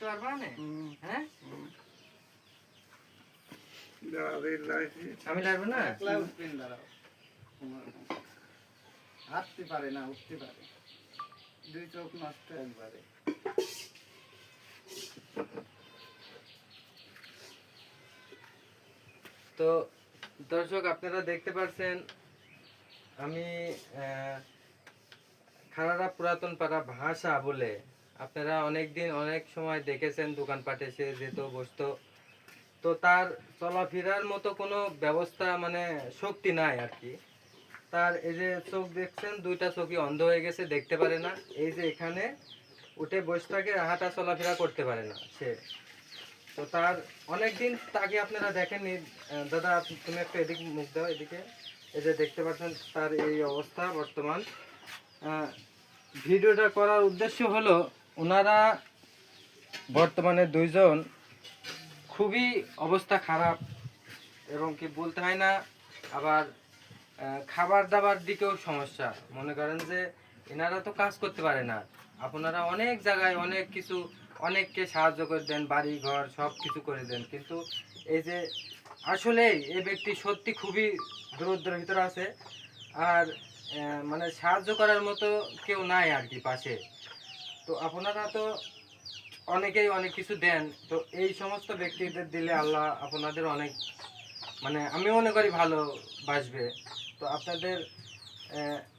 করতে পারবা না? হ্যাঁ আমি লাগবে না, একলা উঠবেন, দাঁড়াও। হাঁটতে পারে না, উঠতে পারে, 2 চোখ নষ্ট একবারে। তো দর্শক আপনারা দেখতে পাচ্ছেন আমি খানারা পুরাতন পাড়া ভাষা বলে আপনারা অনেকদিন অনেক সময় দেখেছেন, দোকানপাটে সে যেত বসতো, তো তার চলাফেরার মতো কোনো ব্যবস্থা মানে শক্তি নাই আর কি। তার এই যে চোখ দেখছেন, 2টা চোখই অন্ধ হয়ে গেছে, দেখতে পারে না। এই যে এখানে উঠে বসে থাকে, হাঁটা চলাফেরা করতে পারে না সে। তো তার অনেকদিন তাকে আপনারা দেখেননি। দাদা তুমি একটা এদিক মুখ দাও, এদিকে। এই যে দেখতে পাচ্ছেন তার এই অবস্থা বর্তমান। ভিডিওটা করার উদ্দেশ্য হলো ওনারা বর্তমানে 2 জন খুবই অবস্থা খারাপ, এবং কি বলতে হয় না, আবার খাবার দাবার দিকেও সমস্যা। মনে করেন যে এনারা তো কাজ করতে পারে না, আপনারা অনেক জায়গায় অনেক কিছু অনেককে সাহায্য করে দেন, বাড়ি ঘর সব কিছু করে দেন, কিন্তু এই যে আসলে এই ব্যক্তি সত্যি খুবই দরিদ্রের ভিতরে আছে, আর মানে সাহায্য করার মতো কেউ নাই আর কি পাশে। তো আপনারা তো অনেকেই অনেক কিছু দেন, তো এই সমস্ত ব্যক্তিদের দিলে আল্লাহ আপনাদের অনেক মানে আমি মনে করি ভালোবাসবে। তো আপনাদের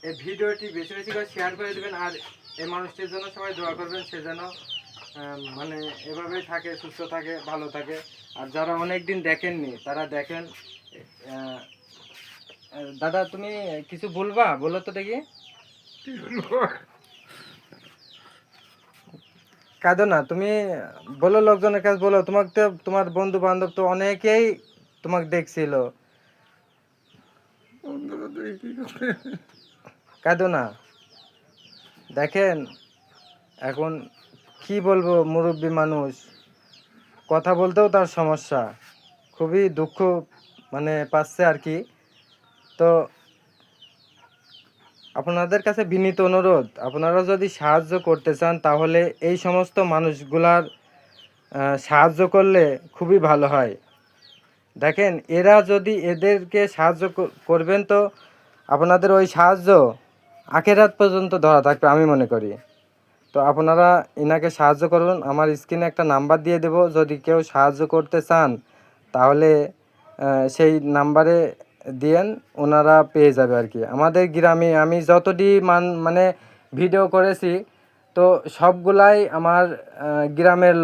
এই ভিডিওটি বেশি বেশি করে শেয়ার করে দেবেন, আর এই মানুষটির জন্য সবাই দোয়া করবেন, সে যেন মানে এভাবেই থাকে, সুস্থ থাকে, ভালো থাকে। আর যারা অনেক দিন দেখেননি তারা দেখেন। দাদা তুমি কিছু বলবা, বলো তো দেখি। কাঁদো না, তুমি বলো, লোকজনের কাছে বলো, তোমাকে তো তোমার বন্ধু বান্ধব তো অনেকেই তোমাকে দেখছিল। কাঁদো না, দেখেন এখন কি বলবো, মুরব্বী মানুষ, কথা বলতেও তার সমস্যা, খুবই দুঃখ মানে পাচ্ছে আর কি। তো আপনাদের কাছে বিনীত অনুরোধ, আপনারা যদি সাহায্য করতে চান তাহলে এই সমস্ত মানুষগুলার সাহায্য করলে খুবই ভালো হয়। দেখেন এরা যদি এদেরকে সাহায্য করবেন তো আপনাদের ওই সাহায্য আখেরাত পর্যন্ত ধরা থাকবে আমি মনে করি। তো আপনারা এনাকে সাহায্য করুন, আমার স্ক্রিনে একটা নাম্বার দিয়ে দেব, যদি কেউ সাহায্য করতে চান তাহলে সেই নাম্বারে দিয়েন, ওনারা পেয়ে যাবে আর কি। আমাদের গ্রামে আমি যতটি মানে ভিডিও করেছি তো সবগুলাই আমার গ্রামের